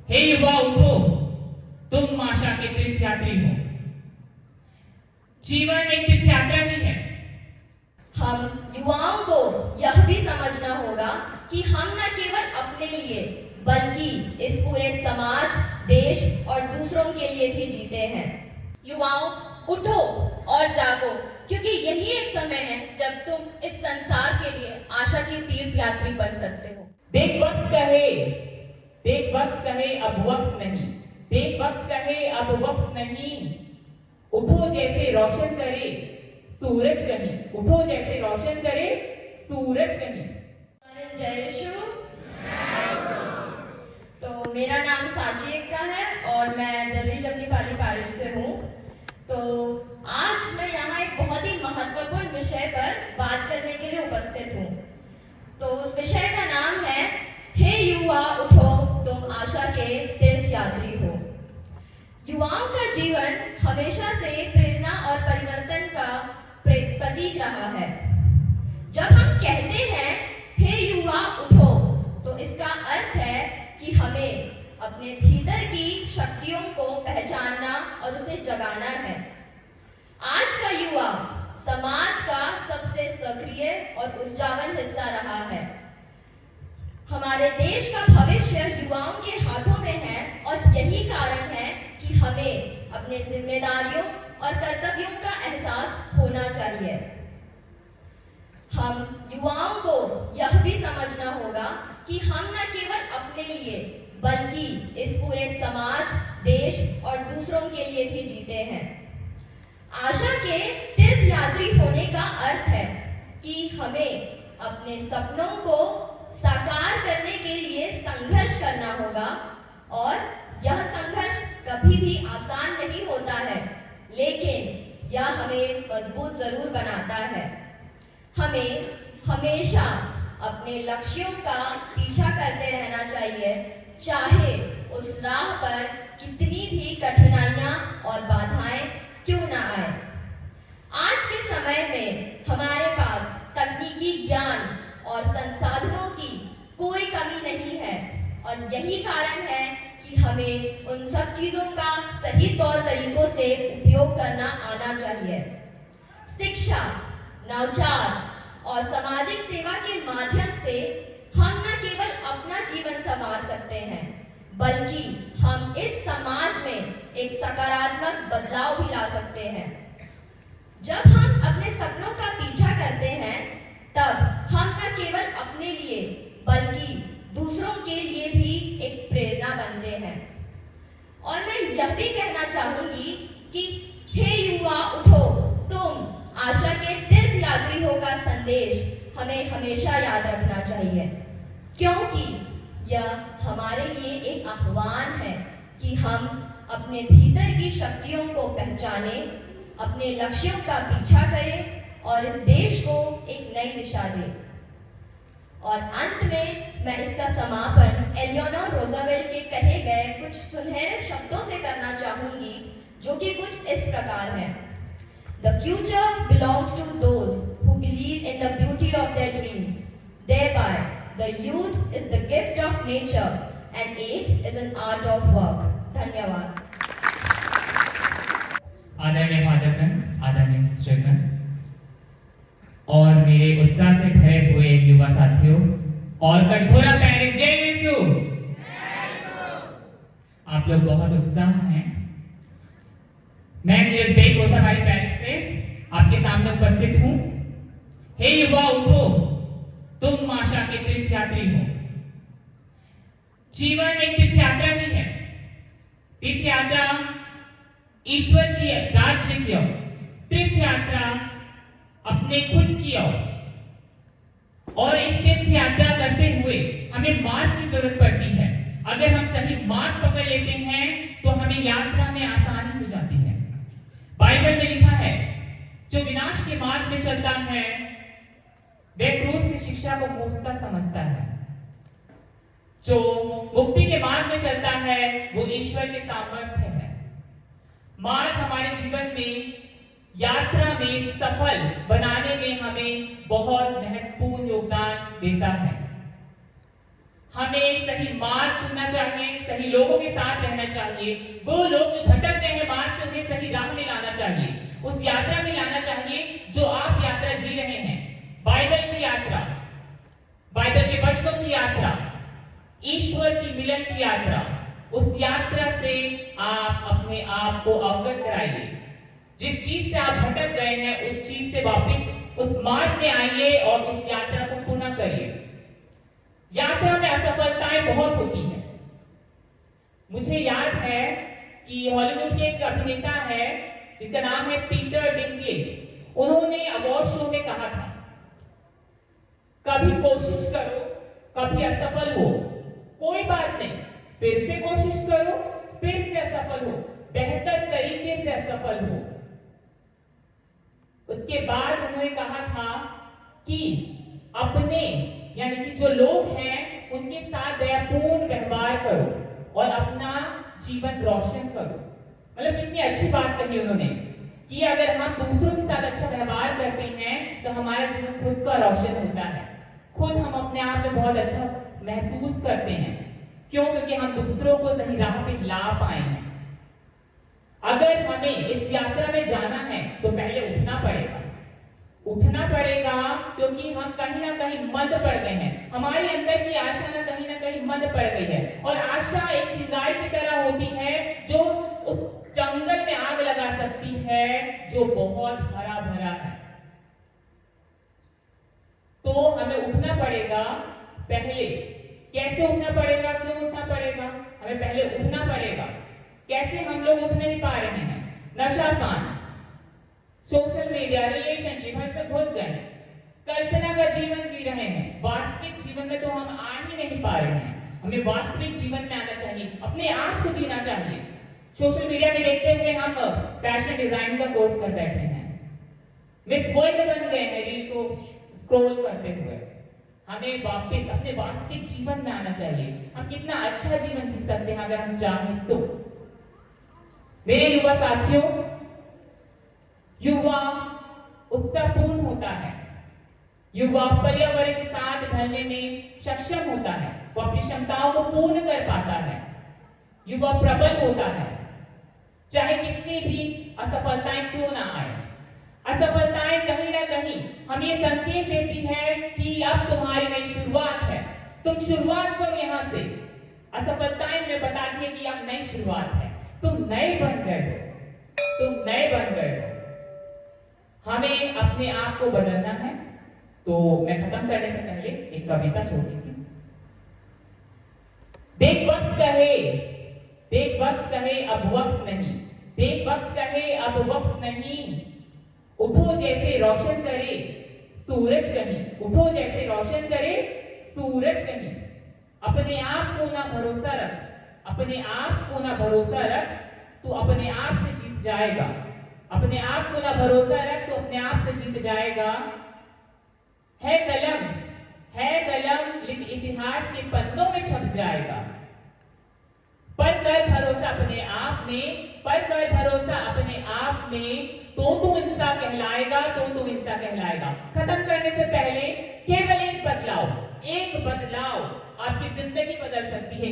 हे युवा उठो, तुम आशा के तीर्थयात्री हो। जीवन एक तीर्थयात्रा ही है। हम युवाओं को यह भी समझना होगा कि हम न केवल अपने लिए बल्कि इस पूरे समाज, देश और दूसरों के लिए भी जीते हैं। युवाओं उठो और जागो, क्योंकि यही एक समय है जब तुम इस संसार के लिए आशा की तीर्थयात्री बन सकते हो। देख वक्त कहे अब वक्त नहीं, देख वक्त कहे अब वक्त नहीं। उठो जैसे रोशन करे सूरज कहीं, उठो जैसे रोशन करे सूरज कहीं। जय यीशु। तो मेरा नाम साची एक्का है और मैं दर्री जमनीपाली पैरिश से हूँ। तो आज मैं यहाँ एक बहुत ही महत्वपूर्ण विषय पर बात करने के लिए उपस्थित हूँ। तो उस विषय का नाम है, हे युवा उठो, तुम आशा के तीर्थयात्री हो। युवाओं का जीवन हमेशा से प्रेरणा और परिवर्तन का प्रतीक रहा है। जब हम कहते हैं हे युवा उठो, तो इसका अर्थ है कि हमें अपने भीतर की शक्तियों को पहचानना और उसे जगाना है। आज का युवा समाज का सबसे सक्रिय और ऊर्जावान हिस्सा रहा है। हमारे देश का भविष्य युवाओं के हाथों में है और यही कारण है कि हमें अपने जिम्मेदारियों और कर्तव्यों का एहसास होना चाहिए। हम युवाओं को यह भी समझना होगा कि हम न केवल अपने लिए बल्कि इस पूरे समाज, देश और दूसरों के लिए भी जीते हैं। आशा के तीर्थयात्री होने का अर्थ है कि हमें अपने सपनों को साकार करने के लिए संघर्ष करना होगा और यह संघर्ष कभी भी आसान नहीं होता है, लेकिन यह हमें मजबूत जरूर बनाता है। हमें हमेशा अपने लक्ष्यों का पीछा करते रहना चाहिए, चाहे उस राह पर कितनी भी कठिनाइयां और बाधाएं क्यों ना आए। आज के समय में हमारे पास तकनीकी ज्ञान और संसाधनों की कोई कमी नहीं है और यही कारण है कि हमें उन सब चीजों का सही तौर तरीकों से उपयोग करना आना चाहिए। शिक्षा, नवाचार और सामाजिक सेवा के माध्यम से हम न केवल अपना जीवन संवार सकते हैं, बल्कि हम इस समाज में एक सकारात्मक बदलाव भी ला सकते हैं। जब हम अपने सपनों का पीछा करते हैं, तब हम न केवल अपने लिए बल्कि दूसरों के लिए भी एक प्रेरणा बनते हैं। और मैं यह भी कहना चाहूंगी कि हे युवा उठो, तुम आशा के तीर्थयात्री हो का संदेश हमें हमेशा याद रखना चाहिए, क्योंकि यह हमारे लिए एक आह्वान है कि हम अपने भीतर की शक्तियों को पहचानें, अपने लक्ष्यों का पीछा करें और इस देश को एक नई दिशा दें। और अंत में मैं इसका समापन एलियोनोर रूज़वेल्ट के कहे गए कुछ सुनहरे शब्दों से करना चाहूंगी, जो कि कुछ इस प्रकार हैं। The future belongs to those who believe in the beauty of their dreams. Thereby, the youth is the gift of nature and age is an art of work. धन्यवाद। आदरणीय फादरगण, आदरणीय सिस्टरगण और मेरे उत्साह से भरे हुए युवा साथियों और कठोरा पैरिश, जय यीशु। आप लोग बहुत उत्साह हैं। मैं कोसाबाड़ी पैरिश से आपके सामने उपस्थित हूँ। हे युवा उठो, तुम आशा के तीर्थयात्री हो। जीवन एक तीर्थयात्रा ही है। तीर्थयात्रा ईश्वर की, राज्य की ओर, तीर्थयात्रा अपने खुद की ओर। और इस तीर्थयात्रा करते हुए हमें मार्ग की जरूरत पड़ती है। अगर हम सही मार्ग पकड़ लेते हैं तो हमें यात्रा में आसानी हो जाती है। बाइबल में लिखा है, जो विनाश के मार्ग में चलता है वह क्रूस की शिक्षा को मूर्खता समझता है। जो मुक्ति के मार्ग में चलता है वो ईश्वर के सामर्थ्य है। मार्ग हमारे जीवन में, यात्रा में सफल बनाने में हमें बहुत महत्वपूर्ण योगदान देता है। हमें सही मार्ग चुनना चाहिए, सही लोगों के साथ रहना चाहिए। वो लोग जो भटक गए हैं मार्ग से, उन्हें सही राह में लाना चाहिए, उस यात्रा में लाना चाहिए जो आप यात्रा जी रहे हैं। बाइबल की यात्रा, बाइबल के वचनों की यात्रा, ईश्वर की मिलन की यात्रा, उस यात्रा से आप अपने आप को अवगत कराइए। जिस चीज से आप भटक गए हैं उस चीज से वापस उस मार्ग में आइए और उस यात्रा को पूर्ण करिए। यात्रा में असफलताएं बहुत होती हैं। मुझे याद है कि हॉलीवुड के एक अभिनेता है जिनका नाम है पीटर डिंकलेज। उन्होंने अवार्ड शो में कहा था, कभी कोशिश करो, कभी असफल हो, कोई बात नहीं, फिर से कोशिश करो, फिर से असफल हो, बेहतर तरीके से असफल हो। उसके बाद उन्होंने कहा था कि अपने यानी कि जो लोग हैं उनके साथ दयापूर्ण व्यवहार करो और अपना जीवन रोशन करो। मतलब कितनी अच्छी बात कही उन्होंने कि अगर हम दूसरों के साथ अच्छा व्यवहार करते हैं तो हमारा जीवन खुद का रोशन होता है, खुद हम अपने आप में बहुत अच्छा महसूस करते हैं। क्यों? क्योंकि हम दूसरों को सही राह पे ला पाए हैं। अगर हमें इस यात्रा में जाना है तो पहले उठना पड़ेगा, उठना पड़ेगा, क्योंकि हम कहीं ना कहीं मंद पड़ गए हैं। हमारे अंदर की आशा ना कहीं मंद पड़ गई है, और आशा एक चिंगारी की तरह होती है जो उस जंगल में आग लगा सकती है जो बहुत हरा भरा है। तो हमें उठना पड़ेगा। पहले कैसे उठना पड़ेगा, क्यों उठना पड़ेगा? हमें पहले उठना पड़ेगा। कैसे? हम लोग उठ नहीं पा रहे हैं। नशा पान, सोशल मीडिया, रिलेशनशिप, हम इसमें घुस गए हैं, कल्पना का जीवन जी रहे हैं। वास्तविक जीवन में तो हम आ ही नहीं पा रहे हैं। हमें वास्तविक जीवन में आना चाहिए, अपने आज को जीना चाहिए। सोशल मीडिया में देखते हुए हम फैशन डिजाइन का कोर्स कर बैठे हैं, मिस वर्ल्ड बन गए हैं रील को स्क्रॉल करते हुए। हमें वापस अपने वास्तविक जीवन में आना चाहिए। हम कितना अच्छा जीवन जी सकते हैं अगर हम चाहें तो। मेरे युवा साथियों, युवा उत्साहपूर्ण होता है, युवा पर्यावरण के साथ ढलने में सक्षम होता है, वो अपनी क्षमताओं को पूर्ण कर पाता है, युवा प्रबल होता है, चाहे कितनी भी असफलताएं क्यों ना आए। असफलताएं कहीं ना कहीं हमें ये संकेत देती है कि अब तुम्हारी नई शुरुआत है, तुम शुरुआत करो यहां से। असफलताएं हमें बताती है कि अब नई शुरुआत है, तुम नए बन गए हो, तुम नए बन गए हो। हमें अपने आप को बदलना है। तो मैं खत्म करने से पहले एक कविता छोटी सी। देख वक्त कहे, देख वक्त कहे अब वक्त नहीं, देख वक्त कहे अब वक्त नहीं, उठो जैसे रोशन करे सूरज कहीं, उठो जैसे रोशन करे सूरज कहीं। अपने आप को ना भरोसा रख, अपने आप को ना भरोसा रख, तू अपने आप से जीत जाएगा। अपने आप को ना भरोसा रख, तो अपने आप से जीत जाएगा। है कलम लिख इतिहास के पन्नों में छप जाएगा। पर कर भरोसा अपने आप में, पर कर भरोसा अपने आप में, तो तू इंसान कहलाएगा, तो तू इंसान कहलाएगा। खत्म करने से पहले केवल एक बदलाव आपकी जिंदगी बदल सकती है।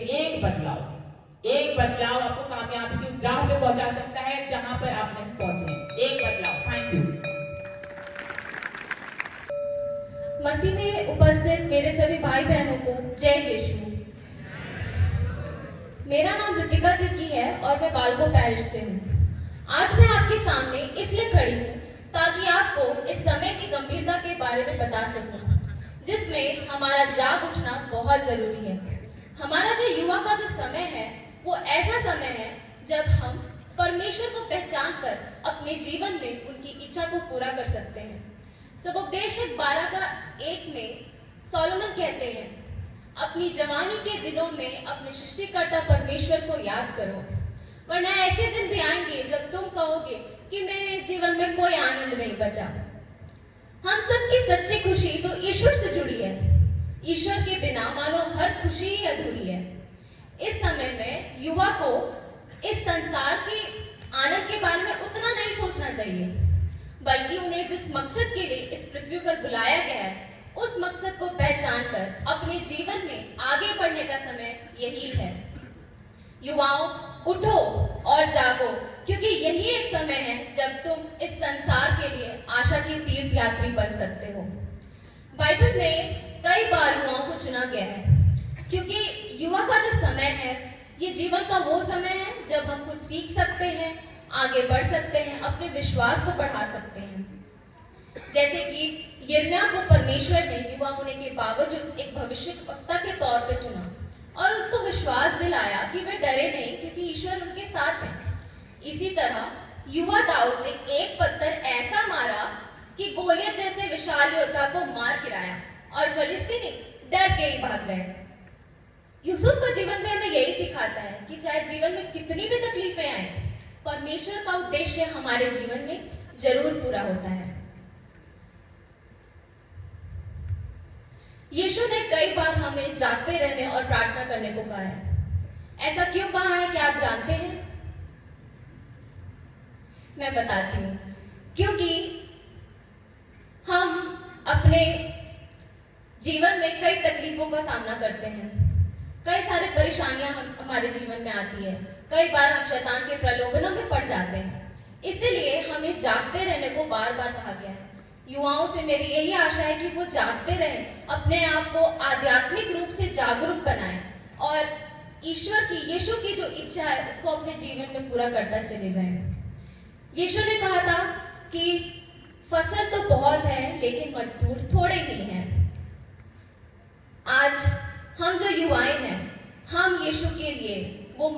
एक बदलाव आपको कामयाबी की उस राह पे पहुंचा सकता है जहां पर आप नहीं पहुंचे। एक बदलाव। Thank you. मसीह में उपस्थित मेरे सभी भाई बहनों को जय यीशु। मेरा नाम ऋतिका तिर्की है और मैं बालगो पैरिश से हूँ। आज मैं आपके सामने इसलिए खड़ी हूँ ताकि आपको इस समय की गंभीरता के बारे में बता सकूं, जिसमें हमारा जाग उठना बहुत जरूरी है। हमारा जो युवा का जो समय है वो ऐसा समय है जब हम परमेश्वर को पहचान कर अपने जीवन में उनकी इच्छा को पूरा कर सकते हैं। सबोपदेशक 12:1 में सोलोमन कहते हैं, अपनी जवानी के दिनों में अपने सृष्टिकर्ता परमेश्वर को याद करो, वरना ऐसे दिन भी आएंगे जब तुम कहोगे कि मेरे इस जीवन में कोई आनंद नहीं बचा। हम सबकी सच्ची खुशी तो ईश्वर से जुड़ी है। ईश्वर के बिना मानो हर खुशी ही अधूरी है। इस समय में युवा को इस संसार के आनंद के बारे में उतना नहीं सोचना चाहिए, बल्कि उन्हें जिस मकसद के लिए इस पृथ्वी पर बुलाया गया है उस मकसद को पहचान कर अपने जीवन में आगे बढ़ने का समय यही है। युवाओं, उठो और जागो, क्योंकि यही एक समय है जब तुम इस संसार के लिए आशा की तीर्थ यात्री बन सकते हो। बाइबल में कई बार युवाओं को चुना गया है, क्योंकि युवा का जो समय है, ये जीवन का वो समय है जब हम कुछ सीख सकते हैं, आगे बढ़ सकते हैं, अपने विश्वास को बढ़ा सकते हैं। जैसे कि यिर्मयाह को परमेश्वर ने युवा होने के बावजूद एक भविष्यवक्ता के तौर पर चुना और उसको विश्वास दिलाया कि वे डरे नहीं, क्योंकि ईश्वर उनके साथ है। इसी तरह युवा दाऊद ने एक पत्थर ऐसा मारा कि गोलियत जैसे विशाल योद्धा को मार गिराया और फिलिस्तीनी डर के ही भाग गए। यूसुफ का जीवन में हमें यही सिखाता है कि चाहे जीवन में कितनी भी तकलीफें आए, परमेश्वर का उद्देश्य हमारे जीवन में जरूर पूरा होता है। यीशु ने कई बार हमें जागते रहने और प्रार्थना करने को कहा है। ऐसा क्यों कहा है, क्या आप जानते हैं? मैं बताती हूँ। क्योंकि हम अपने जीवन में कई तकलीफों का सामना करते हैं, कई सारी परेशानियां हमारे जीवन में आती है, कई बार हम शैतान के प्रलोभनों में पड़ जाते हैं। इसीलिए हमें जागते रहने को बार बार कहा गया है। युवाओं से मेरी यही आशा है कि वो जागते रहें, अपने आप को आध्यात्मिक रूप से जागरूक बनाएं और ईश्वर की, यीशु की जो इच्छा है उसको अपने जीवन में पूरा करता चले जाएं। यीशु ने कहा था कि फसल तो बहुत है लेकिन मजदूर थोड़े ही हैं। आज हम जो युवाएं हैं, हम यीशु के लिए वो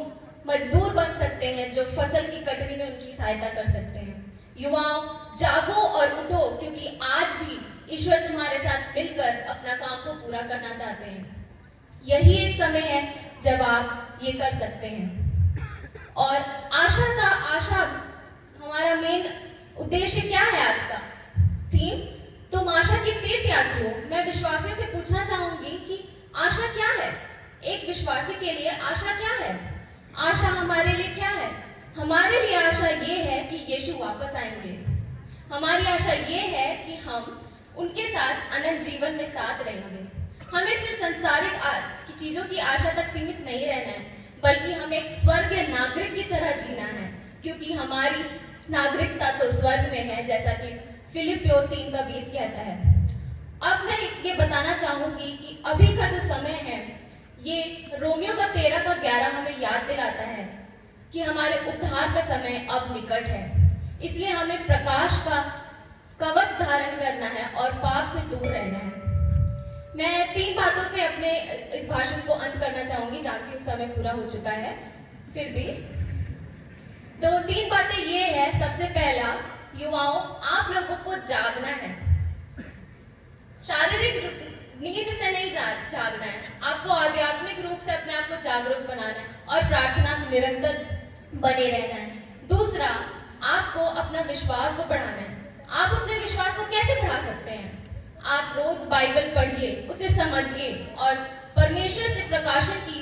मजदूर बन सकते हैं जो फसल की कटनी में उनकी सहायता कर सकते हैं। युवाओं, जागो और उठो, क्योंकि आज भी ईश्वर तुम्हारे साथ मिलकर अपना काम को पूरा करना चाहते हैं। यही एक समय है जब आप ये कर सकते हैं। और आशा हमारा मेन उद्देश्य क्या है आज का थीम? तुम आशा की तीर्थ यात्री हो। मैं विश्वासियों से पूछना चाहूंगी कि आशा क्या है? एक विश्वासी के लिए आशा क्या है? आशा हमारे लिए क्या है? हमारे लिए आशा ये है कि यीशु वापस आएंगे। हमारी आशा ये है कि हम उनके साथ अनंत जीवन में साथ रहेंगे। हमें सिर्फ संसारिक चीजों की आशा तक सीमित नहीं रहना है, बल्कि हमें एक स्वर्गीय नागरिक की तरह जीना है, क्योंकि हमारी नागरिकता तो स्वर्ग में है, जैसा कि फिलिपियों 3:20 कहता है। अब मैं ये बताना चाहूंगी कि अभी का जो समय है, ये रोमियो का 13:11 हमें याद दिलाता है कि हमारे उद्धार का समय अब निकट है। इसलिए हमें प्रकाश का कवच धारण करना है और पाप से दूर रहना है। मैं 3 बातों से अपने इस भाषण को अंत करना चाहूंगी, जानती हूँ समय पूरा हो चुका है, फिर भी तो 3 बातें ये है। सबसे पहला, युवाओं, आप लोगों को जागना है। शारीरिक नींद से नहीं जागना है, आपको आध्यात्मिक रूप से अपने आप को जागरूक बनाना है और प्रार्थना में निरंतर बने रहना है। दूसरा, आपको अपना विश्वास को बढ़ाना है। आप अपने विश्वास को कैसे बढ़ा सकते हैं? आप रोज बाइबल पढ़िए, उसे समझिए और परमेश्वर से प्रकाशन की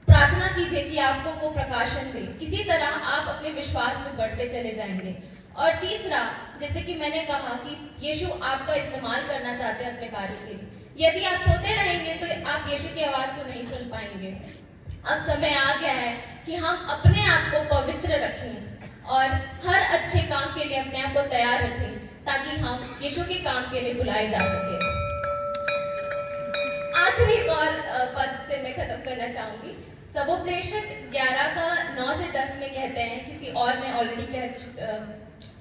प्रार्थना कीजिए कि आपको वो प्रकाशन दे। इसी तरह आप अपने विश्वास में बढ़ते चले जाएंगे। और तीसरा, जैसे कि मैंने कहा कि यीशु आपका इस्तेमाल करना चाहते हैं अपने कार्य के लिए। यदि आप सोते रहेंगे तो आप यीशु की आवाज को नहीं सुन पाएंगे। अब समय आ गया है कि हम अपने आप को पवित्र रखें और हर अच्छे काम के लिए अपने आप को तैयार रखें, ताकि हम यीशु के काम के लिए बुलाए जा सके। आखिरी एक और पद से मैं खत्म करना चाहूंगी। सबोपदेशक 11:9 से 10 में कहते हैं, किसी और ने ऑलरेडी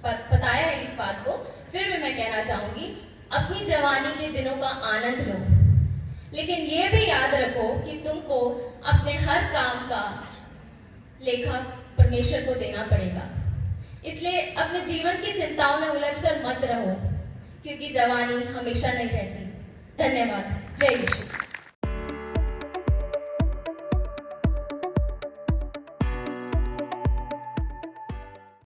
बताया है इस बात को, फिर भी मैं कहना चाहूंगी, अपनी जवानी के दिनों का आनंद लो, लेकिन ये भी याद रखो कि तुमको अपने हर काम का लेखा परमेश्वर को देना पड़ेगा। इसलिए अपने जीवन की चिंताओं में उलझकर मत रहो, क्योंकि जवानी हमेशा नहीं रहती। धन्यवाद। जय यीशु।